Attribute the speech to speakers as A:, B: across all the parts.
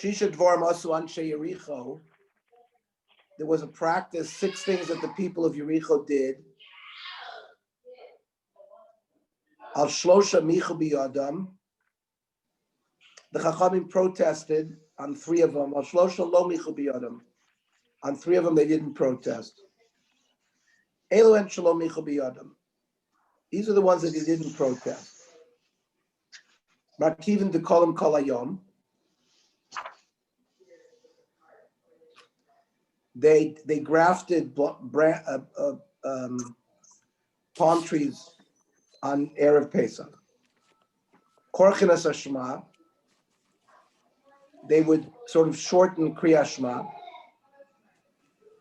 A: Shisha Dvarim Asu Anshe Yericho. There was a practice, 6 things that the people of Yericho did. Al Shlosha Michu Biyadam. The Chachamim protested on 3 of them. Al Shlosha Lo Michu Biyadam. On 3 of them, they didn't protest. Elu and Shalom Michu Biyadam. These are the ones that they didn't protest. Markivin Dekolim Kol Hayom. They grafted palm trees on Erev Pesach. Korchinas Hashma. They would sort of shorten Kriya Shema.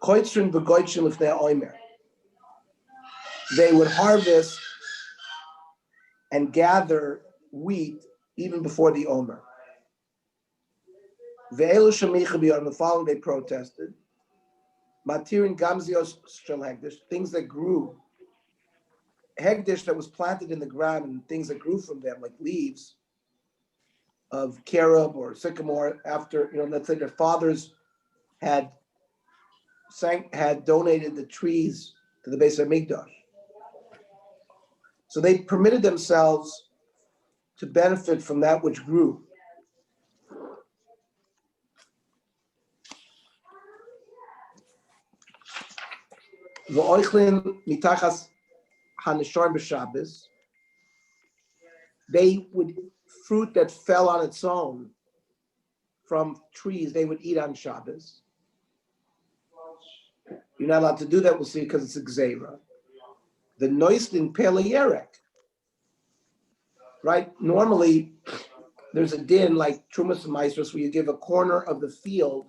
A: Koitzrin B'goitshim Lifnei Omer. They would harvest and gather wheat even before the Omer. Ve'elu Shemicha B'yom. The following they protested. Matirin Gamzios Shel Hegdish, things that grew. Hegdish that was planted in the ground and things that grew from them, like leaves of carob or sycamore, after, let's say their fathers had donated the trees to the Beis HaMikdash. So they permitted themselves to benefit from that which grew. V'oichlin mitachas hanishar b'Shabbos. They would, fruit that fell on its own from trees, they would eat on Shabbos. You're not allowed to do that, we'll see, because it's a gzeira. The noistin pele yerek, right? Normally, there's a din like Trumas and Maestros where you give a corner of the field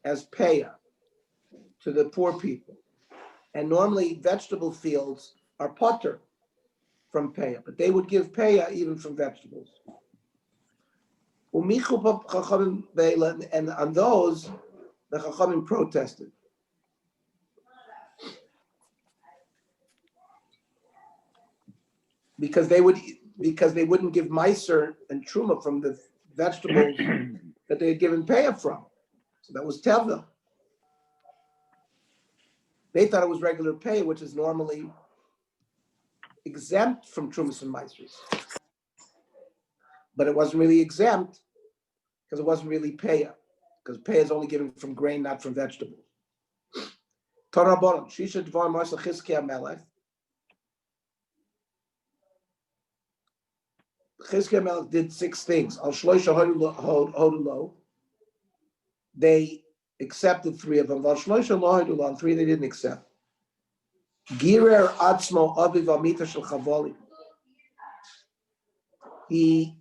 A: as payah to the poor people. And normally vegetable fields are potter from payah, but they would give payah even from vegetables. And on those, the Chachamim protested. Because they wouldn't give Meiser and Truma from the vegetables that they had given payah from. So that was Tevah. They thought it was regular pay, which is normally exempt from Trumas and Meisers. But it wasn't really exempt because it wasn't really payah, because payah is only given from grain, not from vegetables. Torah Boron, Shisha Dvar Marsa Chizkiah Melech. Chizkiah Melech did 6 things. Al Shloisha Hodulo. They accepted 3 of them. Al Shloisha Lo Hodulo, and 3 they didn't accept. Girer Atzmo Aviv Amita Shel Chavoli. He,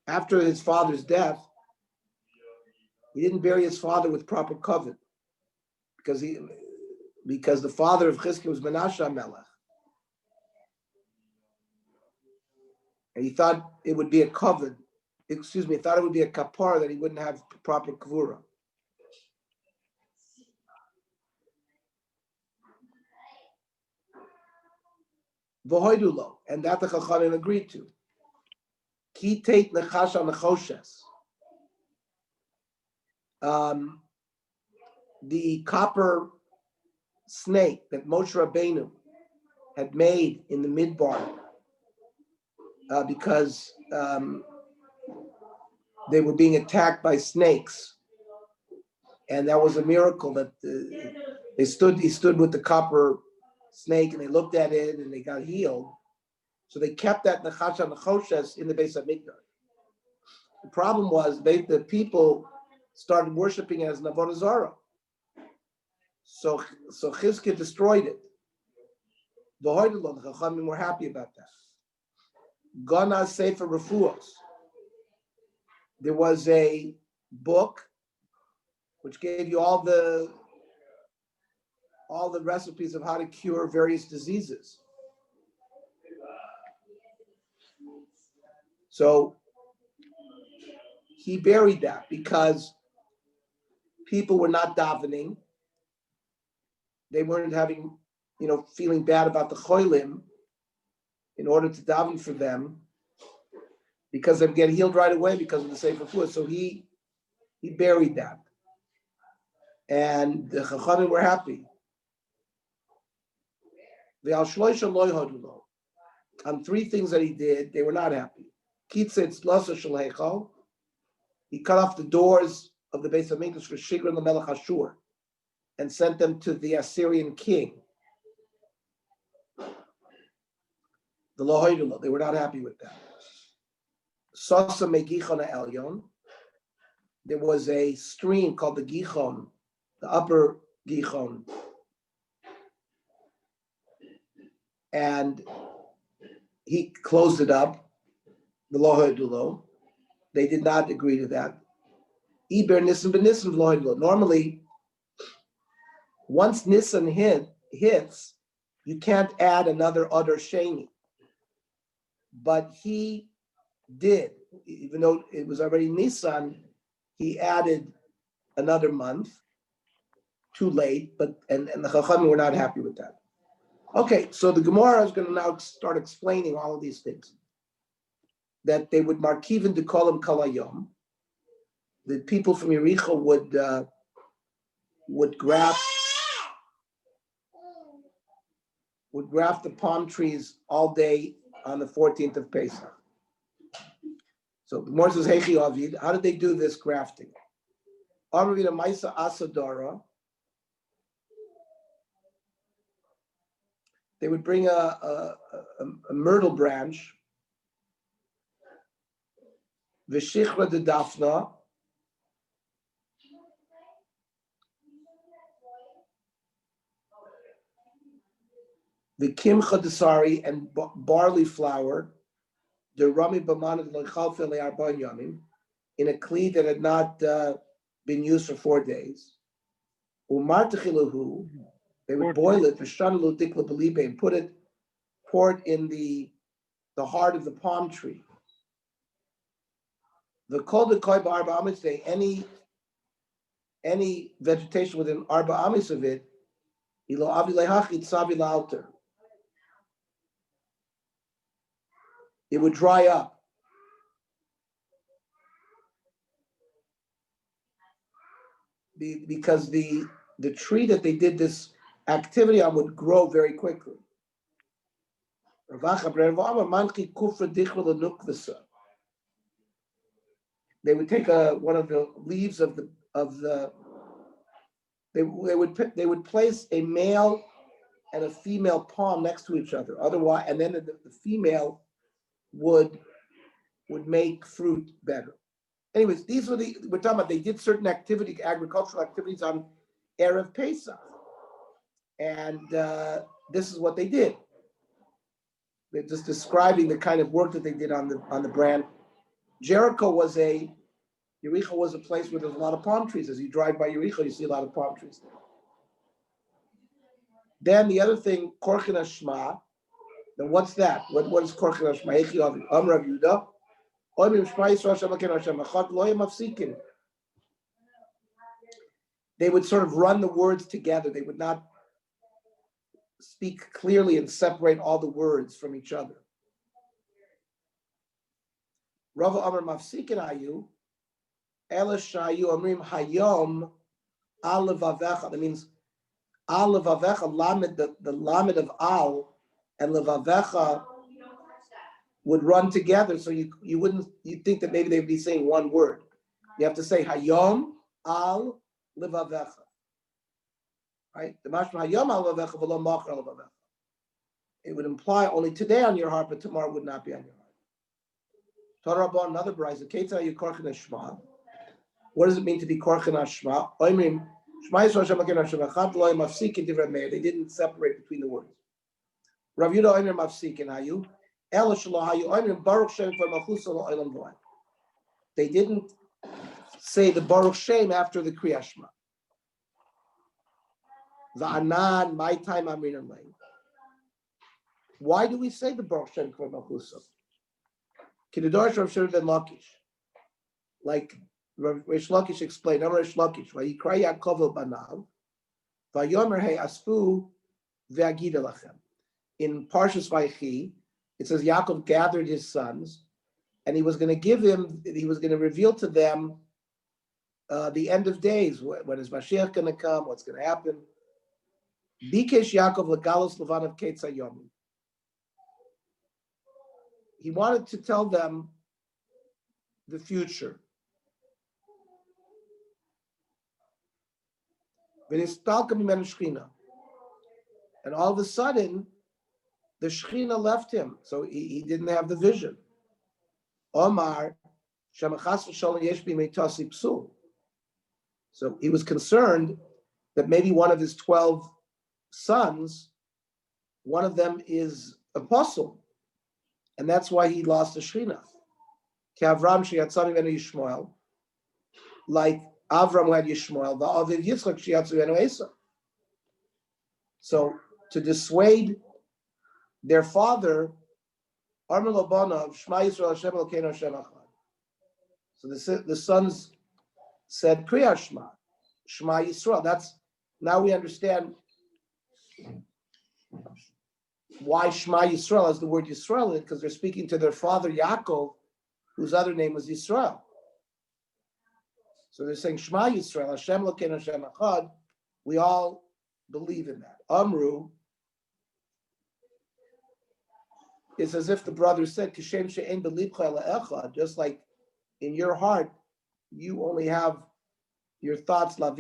A: after his father's death, he didn't bury his father with proper covet, because the father of Chizkiah was Menashe Melech. And he thought it would be a covet, he thought it would be a kapar that he wouldn't have proper kavura. V'hoidulo, and that the Chachamim agreed to. Ki teit nechasha nechoshes. The copper snake that Moshe Rabbeinu had made in the midbar, because they were being attacked by snakes, and that was a miracle that he stood with the copper snake and they looked at it and they got healed. So they kept that nechasha nechoshes in the Beis HaMikdash. The problem was the people started worshiping it as Avodah Zarah. So Chizkiah destroyed it. The Chachamim were happy about that. Gana Sefer Refuos. There was a book which gave you all the recipes of how to cure various diseases. So he buried that because people were not davening. They weren't having, feeling bad about the cholim in order to daven for them, because they get healed right away because of the Sefer Refuos. So he He buried that. And the Chachamim were happy. On three things that he did, they were not happy. Kitzitz lasa shel heichal. He cut off the doors of the Beis Hamikdash for Shigron LaMelech Ashur and sent them to the Assyrian king. The Lohoidullah, they were not happy with that. Sasa Megichon Elyon. There was a stream called the Gichon, the upper Gichon. And he closed it up, the Lohoidullah. They did not agree to that. Iber Nissen b'Nissen Lohoidullah. Normally, once Nissen hits, you can't add another Adar Sheni. But he did, even though it was already Nisan, he added another month, too late, but and the Chachamim were not happy with that. Okay, so the Gemara is going to now start explaining all of these things. That they would markiven to call him kalayom. The people from Yericho would graft the palm trees all day on the 14th of Pesach. So the Gemara says, Hechi Avid, how did they do this grafting? Amravina Maisa Asadara. They would bring a myrtle branch, Vishichra de Dafna, the Kimcha de Sari, and barley flour, the Rami Bamanad Lechalfe Le'arban Yamim, in a kli that had not been used for 4 days. Umartechilahu, they would boil it, V'shanalu Dikla Belibe, and pour it in the heart of the palm tree. The Kol Dekoy Ba'arba Amis Day, any vegetation within Arba Amis of it, Ilo Avi Lehachit Savi La'alter. It would dry up. Because the tree that they did this activity on would grow very quickly. They would take one of the leaves of the they would place a male and a female palm next to each other. Otherwise, and then the female would make fruit better. Anyways, we're talking about, they did certain agricultural activities on Erev Pesach. And this is what they did. They're just describing the kind of work that they did on the brand. Yericho was a place where there's a lot of palm trees. As you drive by Yericho, you see a lot of palm trees there. Then the other thing, Korchen Hashma. Then what's that? What is Korchen Hashma? Amrav Yudah. They would sort of run the words together. They would not speak clearly and separate all the words from each other. Rava Amar Mafsikin Ayu, Ela Shayu Amrim Hayom Al Levavecha. That means Al Levavecha, Lamed, the Lamed of Al and Levavecha would run together, so you'd think that maybe they'd be saying one word. You have to say Hayom Al Levavecha. Right? The mashma Hayom Al Levavecha v'lo Machar Al Levavecha. It would imply only today on your heart, but tomorrow would not be on your heart. Torah, another brayza. Ketzah you korchen hashma. What does it mean to be korchen hashma? Oimrim Shema Yisrael Hashem Elokeinu Hashem Echad Lo Mafsikin Divrei Meir. They didn't separate between the words. Rav Yudah Oimrim Mafsikin Hayu. Ela Shelo Hayu Oimrim Baruch Shem for Malchusa Lo Olam V'Olam. They didn't say the Baruch Shem after the Kriya Shema. Va'anan my time Amrin Alei. Why do we say the Baruch Shem for Malchusa? Kiddush Rav Shimon ben Lakish, like Rish Lakish explained. I'm Rish Lakish. Vayikra Yaakov el banav, vayomer hey asfu ve'agid elachem. In Parshas Vayechi, it says Yaakov gathered his sons, and he was going to reveal to them the end of days. When is Mashiach going to come? What's going to happen? Bikesh Yaakov legalos levanav ketz hayomim. He wanted to tell them the future. And all of a sudden, the Shechina left him, so he didn't have the vision. Omar, so he was concerned that maybe one of his 12 sons, one of them is apostle, and that's why he lost the Shechina. Like Avram had Yishmael, the Aviv Yitzchak Shiatzu Benu Esav. So to dissuade their father, Armel Obanav, Shema Yisrael Hashem Elokeinu Hashem Echad. So the sons said Kriya Shema, Shema Yisrael. Now we understand why Shema Yisrael has the word Yisrael in it, because they're speaking to their father Yaakov, whose other name was Yisrael. So they're saying Shema Yisrael, Hashem Elokeinu Hashem Echad. We all believe in that. Amru is as if the brother said, Kishem she'en b'libcha ela echad, just like in your heart, you only have your thoughts, to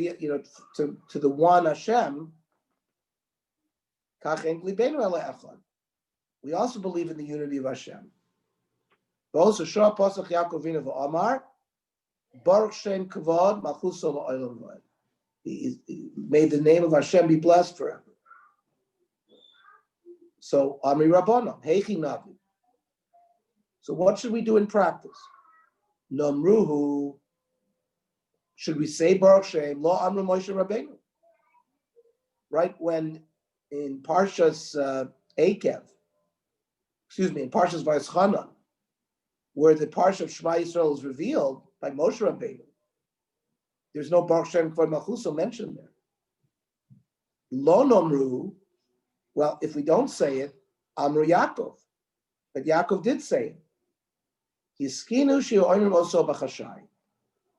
A: the one Hashem. Kach en b'libenu ela echad. We also believe in the unity of Hashem. Also, Shah Pasach Yaakov Vina v'Amar, Baruch Shem Kavod Malchuso La'olam V'ed. He made the name of Hashem be blessed forever. So Amri Rabbanon, Heichi Navi. So what should we do in practice? Namruhu. Should we say Baruch Shem Lo Amru Moshe Rabbeinu? Right when in Parshas Akev, in Parshas Vayischanan, where the Parsha of Shema Yisrael is revealed by Moshe Rabbeinu, there's no Baruch Shem Kvod Malchuso mentioned there. Lo Nomru, well, if we don't say it, Amru Yaakov. But Yaakov did say it. Yiskinu she'oinu oso b'chashai.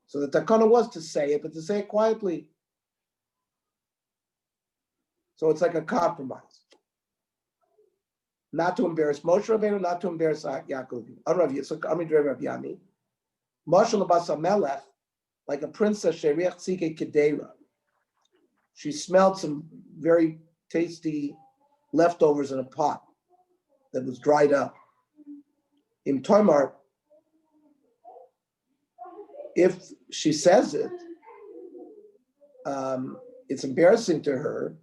A: So the takana was to say it, but to say it quietly. So it's like a compromise. Not to embarrass Moshe Rabbeinu, not to embarrass Yaakov. Rav Yitzchak, Amidrei Rav Yami. Moshe Labas HaMelech, like a princess, Sheriach Tzike Kedera. She smelled some very tasty leftovers in a pot that was dried up. In Tomar, if she says it, it's embarrassing to her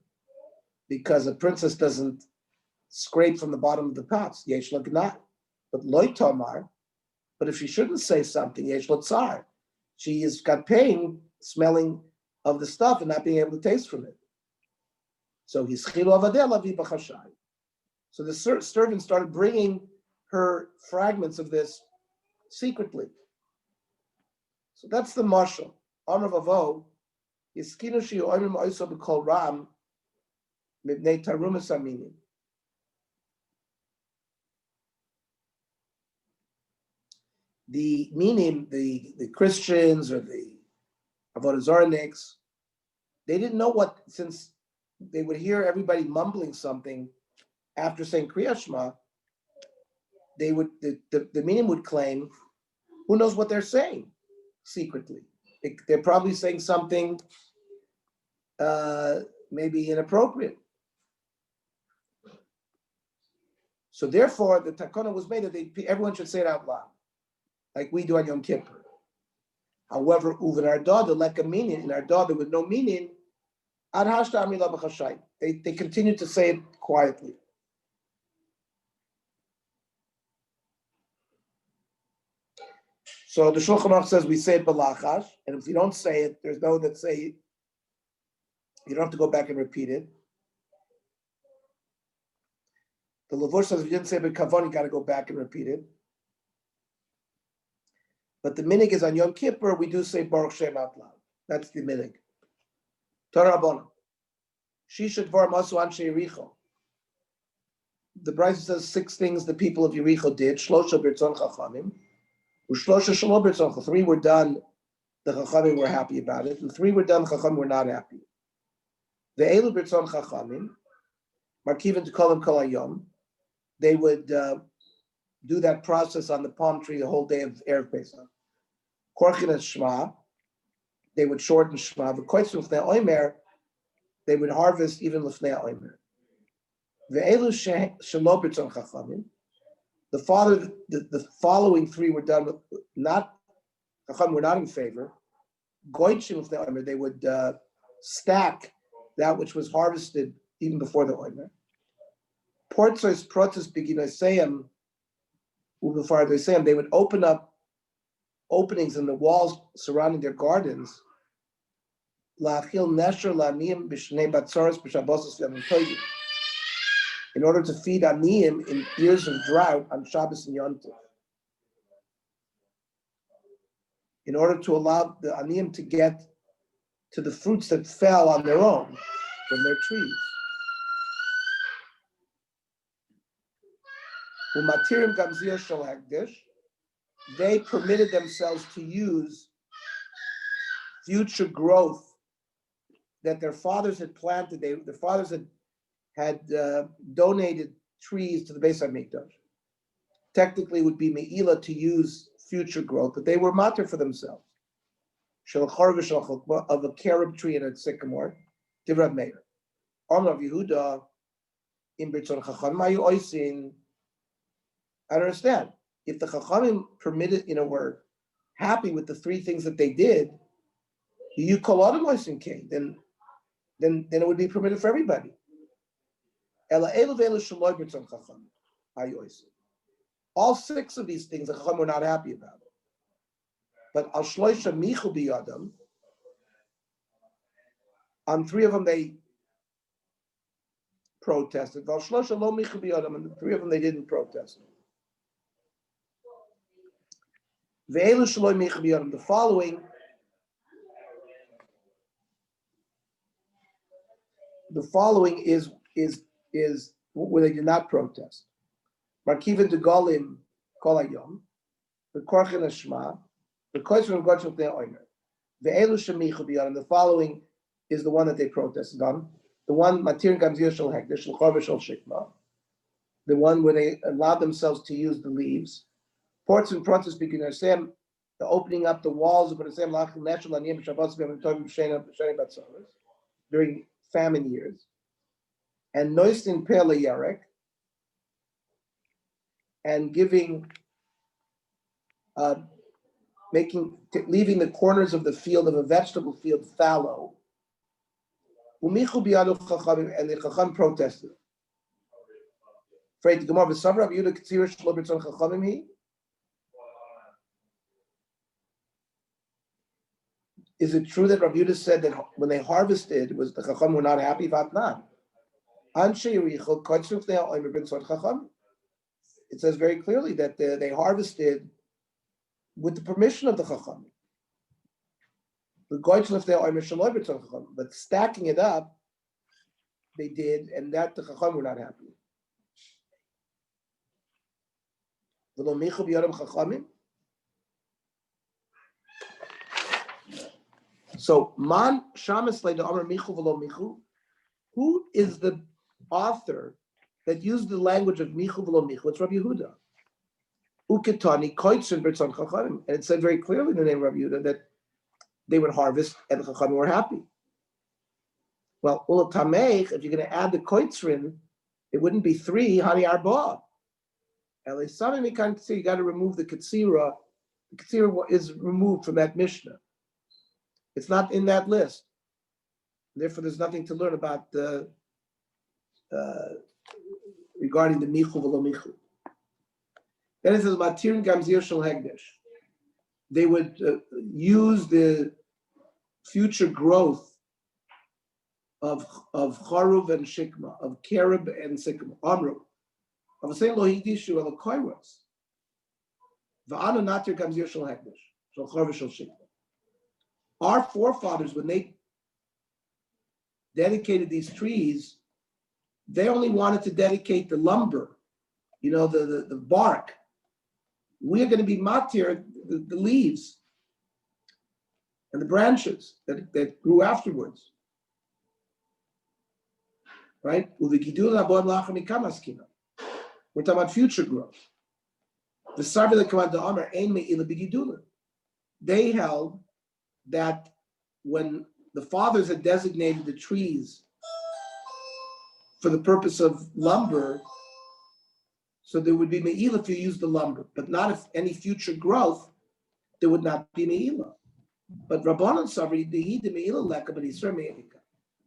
A: because a princess doesn't scrape from the bottom of the pots. Yesh Lagnat. But Loy Tomar, but if she shouldn't say something, Yesh Latzar. She has got pain smelling of the stuff and not being able to taste from it. So he's chilu avadeh lavi b'chashai. So the servant started bringing her fragments of this secretly. So that's the mashal. Amar vavo yiskinu shiu oimim oiso b'kol ram mibnei tarumas aminim. The meaning, the Christians or the Avodah Zarniks, they didn't know what, since they would hear everybody mumbling something after saying Kriya Shema, they would the meaning would claim, who knows what they're saying secretly? They're probably saying something maybe inappropriate. So therefore, the takana was made that everyone should say it out loud, like we do on Yom Kippur. However, uven arda, the leka meaning, in arda there was no meaning, ad hashta amila b'chashai. They continued to say it quietly. So the Shulchan Aruch says we say it b'lachash, and if you don't say it, there's no that say it. You don't have to go back and repeat it. The Levush says if you didn't say it b'kavon, you got to go back and repeat it. But the minig is on Yom Kippur, we do say Baruch Shem out loud. That's the minig. Torah Rabbanan. Shisha Dvar Masu Anshe Yericho. The Brisa says 6 things the people of Yericho did. Shlosha B'rtzon Chachamim. Ushlosha Shelo B'rtzon. 3 were done the Chachamim were happy about it. And 3 were done, Chachamim were not happy. The Elu B'Ritzon Chachamim, Markivan to call them Kol Hayom, they would do that process on the palm tree the whole day of Erev Pesach. Korchin and Shema, they would shorten Shema. The Koitzim L'fnei Omer, they would harvest even L'fnei Omer. The Elu Shelo B'Ritzon Chachamim, the following 3 were done with not Chachamim were not in favor. Goychim L'fnei Omer, they would stack that which was harvested even before the Omer. Portzois Protus Beginaseyim Ubefardoiseyim, they would open up openings in the walls surrounding their gardens. La'achil Nesher La'aniyim B'Shnei Batzoros B'Shabbosos V'Yamim Tovim, in order to feed Aniyim in years of drought on Shabbos and Yom Tov, in order to allow the Aniyim to get to the fruits that fell on their own from their trees. Umatirim Gamzir Shel Hekdesh, they permitted themselves to use future growth that their fathers had planted. Their fathers had donated trees to the Beis HaMikdash. Technically, it would be Me'ila to use future growth, but they were matir for themselves. Shel Chor v'Shel Chokma, of a carob tree and a sycamore. Divrei Meir. Amar Yehuda in B'Ritzon Chachamim Hayu Oisin. I don't understand. If the Chachamim permitted, were happy with the 3 things that they did, you call out Oisin King, then it would be permitted for everybody. Ela Elu V'Elu Shaloi B'Ritzon Chachamim Hayu Oisin. All 6 of these things the Chachamim were not happy about it. But Al Shloisha Michu B'Yadam, on 3 of them they protested. Al Shloisha Lo Michu B'Yadam, and the 3 of them they didn't protest. Ve'elu Shaloi Michu B'Yadam, the following is where they did not protest. Markivan de Golim Kol Hayom, the Korchin Hashma, the Koitzim of Gotchel Pnei Omer. The Elu Shemichu B'Yadam, the following is the one that they protested on. The one, Matir Gamzir Shel Hekdesh, Shel Chor v'Shel Shikma, the one where they allowed themselves to use the leaves. Ports and Protus Beginaseyim, the opening up the walls of Beginaseyim, La'achil Nesher La'aniyim B'Shabbosos V'Yamim Tovim B'Shnei Batzoros, during famine years. And Noistin Pele Yarek, and giving, leaving the corners of the field of a vegetable field fallow. Umichu biyadu chachamim, and the chacham protested. Afraid to Gemara, v'sav Rav Yehuda k'tzira shelo b'ritzon chachamim hi. Is it true that Rav Yehuda said that when they harvested, it was the chacham were not happy? Vatnan. Anshe yerichel kotzuf ne'al oimer b'ritzon chachamim. It says very clearly that they harvested with the permission of the Chacham. But stacking it up, they did, and that the Chacham were not happy. So, Man Shamas Leida Amar Michu V'lo Michu, who is the author that used the language of Michu V'lo Michu? It's Rabbi Yehuda. Uketani Koitzin B'Ritzon Chachamim, and it said very clearly in the name of Rabbi Yehuda that they would harvest and the Chachamim were happy. Well, Ulatamech, if you're going to add the Koitzrin, it wouldn't be 3, Hani Arba. Elisami Mikan Ketzira, you got to remove the Ketzira. The Ketzira is removed from that Mishnah. It's not in that list. Therefore, there's nothing to learn about the regarding the Michu V'lo Michu. Then it says Matir Gamzir Shel Hekdesh. They would use the future growth of Charuv and Shikma, of Carob and Sycamore, Amru. Of saying Lo Hidishu El Koiros. Va'anu Natir Gamzir Shel Hekdesh, Shel Charuv Shel Shikma. Our forefathers, when they dedicated these trees, they only wanted to dedicate the lumber, the bark. We're going to be matir, the leaves. and the branches that grew afterwards. Right? We're talking about future growth. They held that when the fathers had designated the trees for the purpose of lumber, so there would be me'ilah if you use the lumber, but not if any future growth, there would not be me'ilah. But Rabbanan Savri, the me'ilah leka, but Yisrael me'ilika.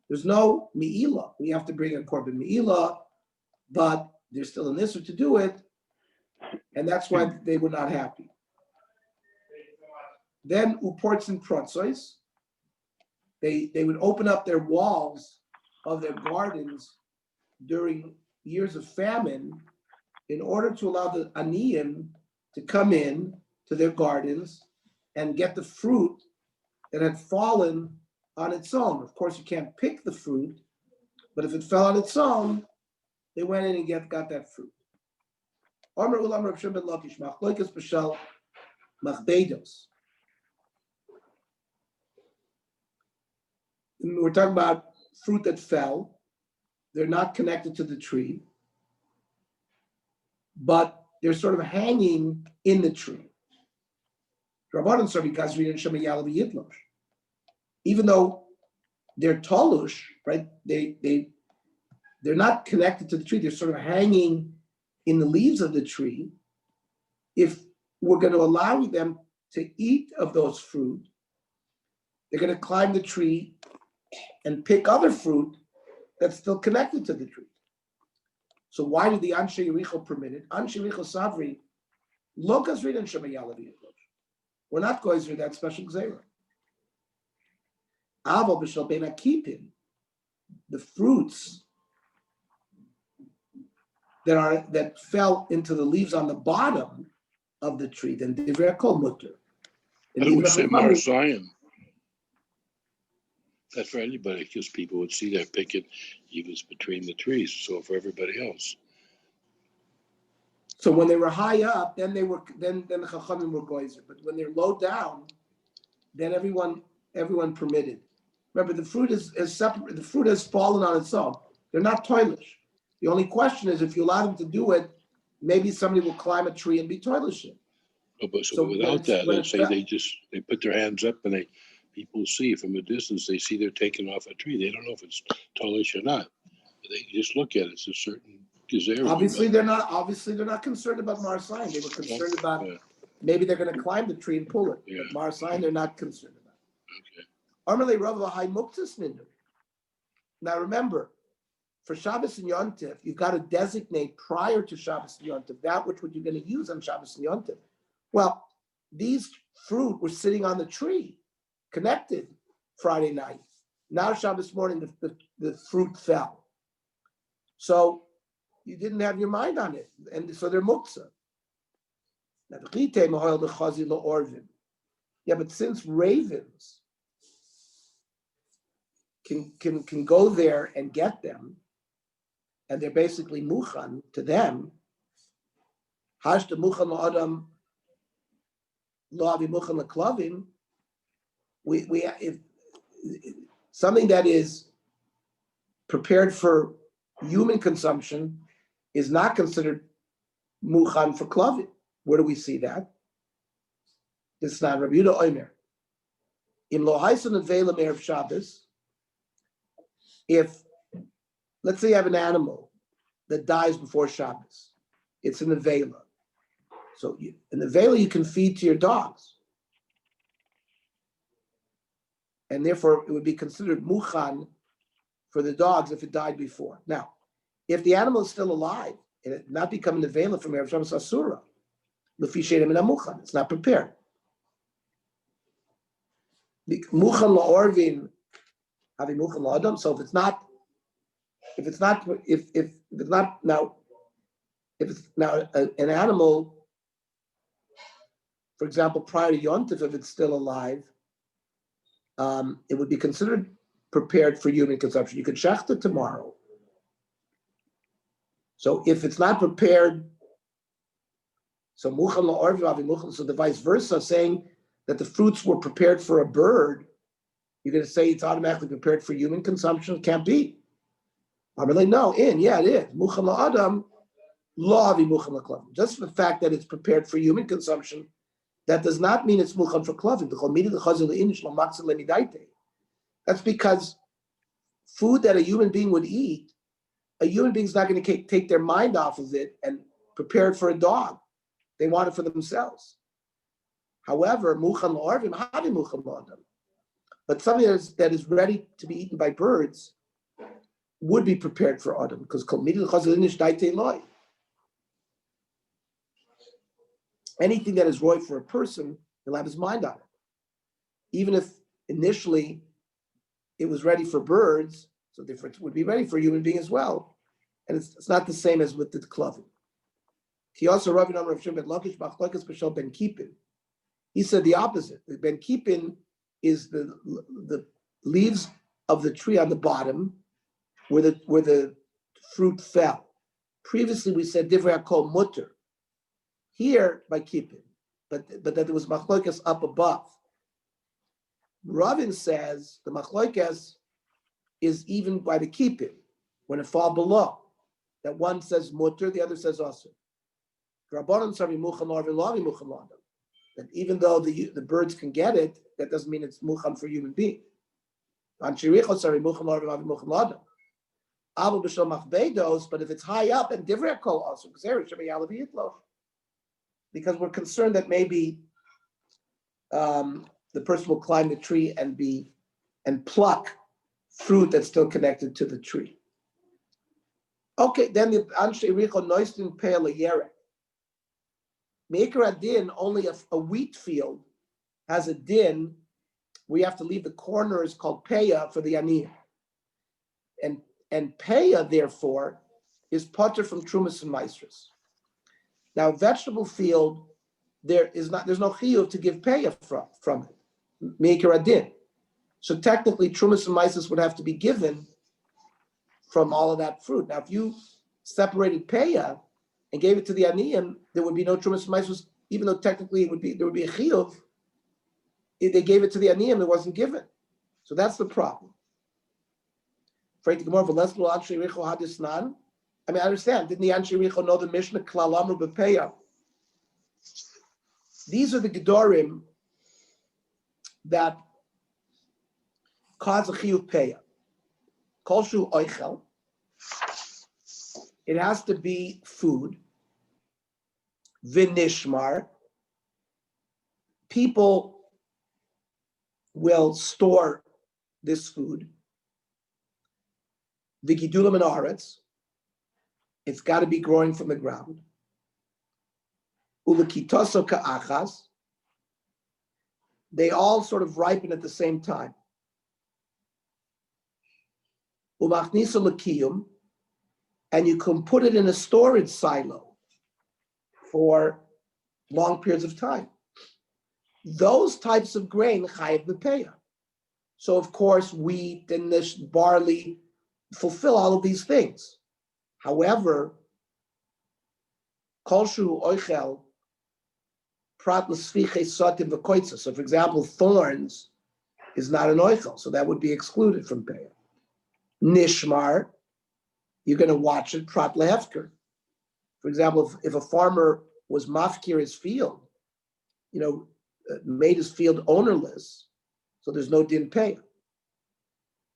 A: There's no me'ilah. We have to bring a korban me'ilah, but there's still an issur to do it, and that's why they were not happy. Then uports and protzois, they would open up their walls of their gardens during years of famine in order to allow the aniyim to come in to their gardens and get the fruit that had fallen on its own. Of course, you can't pick the fruit, but if it fell on its own, they went in and got that fruit. We're talking about fruit that fell. They're not connected to the tree, but they're sort of hanging in the tree. Even though they're tolush, right? They're not connected to the tree. They're sort of hanging in the leaves of the tree. If we're going to allow them to eat of those fruit, they're going to climb the tree and pick other fruit that's still connected to the tree. So why did the Anshe Yericho permit it? Anshe Yericho Savri, Lokas Ridan Shemayalav Yitlosh. We're not going through that special gzeira. Avo b'shel ben akipin, the fruits that fell into the leaves on the bottom of the tree, then divrei kol mutter.
B: But it would say Mar Zion. That for anybody, because people would see that picking, he was between the trees. So for everybody else.
A: So when they were high up, then the Chachamim were goyzer. But when they're low down, then everyone permitted. Remember, the fruit is separate. The fruit has fallen on its own. They're not toilish. The only question is if you allow them to do it, maybe somebody will climb a tree and be toilish.
B: Oh, but so without that, let's say they put their hands up and people see from a distance, they see they're taking off a tree. They don't know if it's toilish or not. They just look at it. It's a certain gazelle.
A: Obviously, they're not concerned about Mar Sign. They were concerned about maybe they're going to climb the tree and pull it. Yeah. But Mar Sign, they're not concerned about. Okay. Now remember, for Shabbos and Yontif, you've got to designate prior to Shabbos and Yontif that which you're going to use on Shabbos and Yontif. Well, these fruit were sitting on the tree, connected Friday night. Now Shabbos morning, the fruit fell. So you didn't have your mind on it, and so they're muktzah. Yeah, but since ravens can go there and get them, and they're basically muchan to them, hashta muchan la'adam lo avi muchan la'klavim. If something that is prepared for human consumption is not considered muchan for klavim. Where do we see that? It's not Rabbi Yehuda Omer. In lo haisan avela erev Shabbos, if let's say you have an animal that dies before Shabbos, it's in the vela. So in the vela you can feed to your dogs, and therefore it would be considered muchan for the dogs if it died before. Now, if the animal is still alive and it not becoming the vela from erev Shabbos asura, lefi she'eina mina muchan, it's not prepared. Muchan la'orvin, havi muchan la'adam. So if it's not an animal, for example, prior to Yontif, if it's still alive, it would be considered prepared for human consumption. You could shecht it tomorrow. So if it's not prepared, so muchan la'orvin, havi muchan. So the vice versa, saying that the fruits were prepared for a bird, you're going to say it's automatically prepared for human consumption? It can't be. I'm like, no, it is. Mucham la'adam, lo avi mucham la'klavim. Just for the fact that it's prepared for human consumption, that does not mean it's mucham for klavim. That's because food that a human being would eat, a human being's not going to take their mind off of it and prepare it for a dog. They want it for themselves. However, mucham la'arvim, havi mucham la'adam. But something that is ready to be eaten by birds would be prepared for Adam, because anything that is right for a person, he'll have his mind on it. Even if initially it was ready for birds, so therefore it would be ready for a human being as well. And it's not the same as with the klavim. He also Rav Lakish Ben Kipin. He said the opposite. The Ben Kipin is the leaves of the tree on the bottom where the fruit fell. Previously we said divrei hakol mutter. Here by Kipin, but that there was machlokas up above. Ravin says the machlokas is even by the Kipin when it fall below. That one says mutter, the other says asur. That even though the birds can get it, that doesn't mean it's mucham for human being. But if it's high up and divrei hakol also, because we're concerned that maybe the person will climb the tree and pluck fruit that's still connected to the tree. Okay, then the anshe richo noistin pe'el yerek. Maker a din, only a wheat field has a din. We have to leave the corners called peya for the aniyah. And peya, therefore, is potter from trumas and maestras. Now, vegetable field, there's no chiyuv to give peya from it. Maker a din. So technically, trumas and maestras would have to be given from all of that fruit. Now, if you separated peya and gave it to the aniyim, there would be no trumas and maestras, even though technically there would be a chiyuv. If they gave it to the aniyim, it wasn't given. So that's the problem. I mean, I understand. Didn't the Anshe Richo know the Mishnah Klal Amru B'Peya? These are the Gedorim that cause a chiyuv peya. Kol shu oichel. It has to be food. V'nishmar. People will store this food. V'gidulam in haaretz. It's got to be growing from the ground. Ulekitoso ka'achas. They all sort of ripen at the same time. Umachniso lekiyum, and you can put it in a storage silo for long periods of time. Those types of grain chayav b'peya. So of course wheat and this barley fulfill all of these things. However, kol shu oichel prat l'sviche sotim v'koitza. So for example, thorns is not an oichel, so that would be excluded from peya. Nishmar, you're going to watch it prat lehefker. For example, if a farmer was mafkir his field, made his field ownerless, so there's no din peya.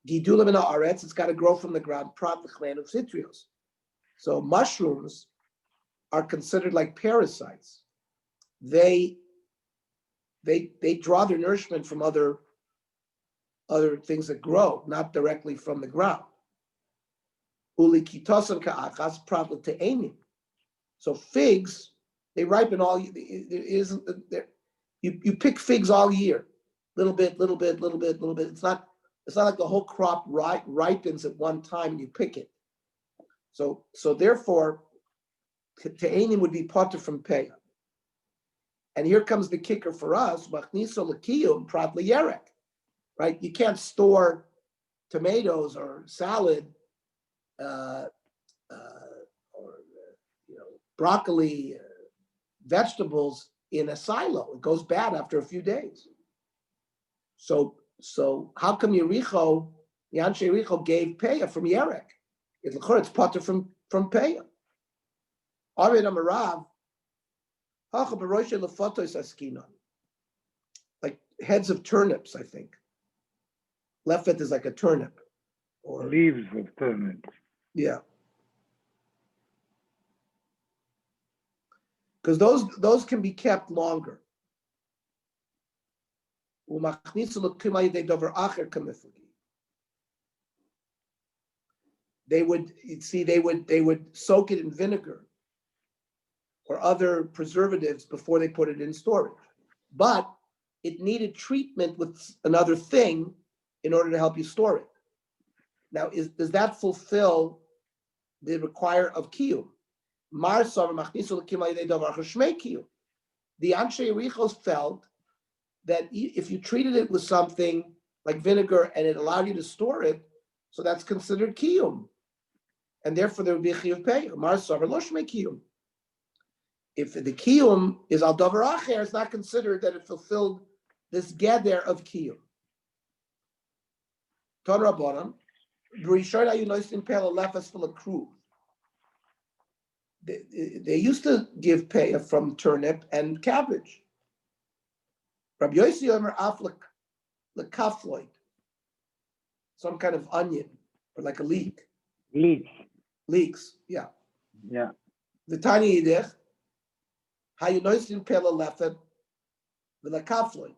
A: Gidulam in haaretz, it's got to grow from the ground. Prat l'chlein of citrios. So mushrooms are considered like parasites. They draw their nourishment from other things that grow, not directly from the ground. Uli kitosan ka'achas prat l'te'enim. So figs, they ripen all. You pick figs all year, little bit. It's not like the whole crop ripens at one time and you pick it. So therefore, te'enim would be potter from peya. And here comes the kicker for us: machniso lekiyum prat liyerek. Right? You can't store tomatoes or salad or broccoli, vegetables in a silo. It goes bad after a few days. So how come Yericho, the Anshe Yericho gave Peah from Yerek? It's potter from Peah. Arid Amarav, like heads of turnips, I think. Lefet is like a turnip. Or
C: leaves of turnips.
A: Yeah. Because those can be kept longer. They would soak it in vinegar or other preservatives before they put it in storage. But it needed treatment with another thing in order to help you store it. Now, does that fulfill the requirement of kiyum? The Anshe Yerichos felt that if you treated it with something like vinegar and it allowed you to store it, so that's considered kiyum. And therefore there would be a chiyuv pei. Mar savar lo shmei kiyum. If the kiyum is al davar acher, it's not considered that it fulfilled this geder of kiyum. Ton rabbanan, b'rishon ayu noisin pela lefes full of kruv. They used to give pay from turnip and cabbage. Rabbi Yossi Omer af lekafloid, some kind of onion or like a leek. Leeks, yeah.
C: Yeah.
A: The tiny yidich, hayunoisin pela lefet v'lekafloid.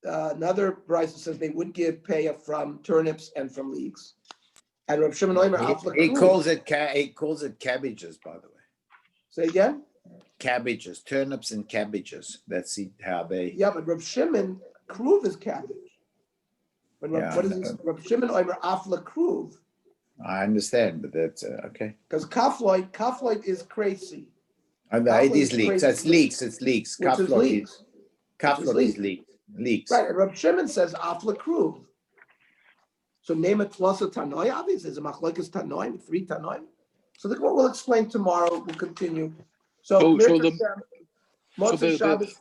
A: Another brisa says they would give pay from turnips and from leeks. And Rabbi Shimon Omer af
D: He calls it cabbages, by the way.
A: Say again?
D: Cabbages, turnips and cabbages. That's how they.
A: Yeah, but Rabbi Shimon, kruv is cabbage. But what is this? Rabbi Shimon Omer af lekruv.
D: I understand, but that's okay.
A: Because kafloid is crazy.
D: And it is leeks. That's leeks. It's leeks. Kafloid is leeks.
A: Right, and Rabbi Shimon says af lekruv. So name it tlosa tanoi. Obviously, it's a machlokes tanoi, 3 tanoi. So the Gemara will explain tomorrow. We'll continue. So,
B: So
A: Motzei Shabbos,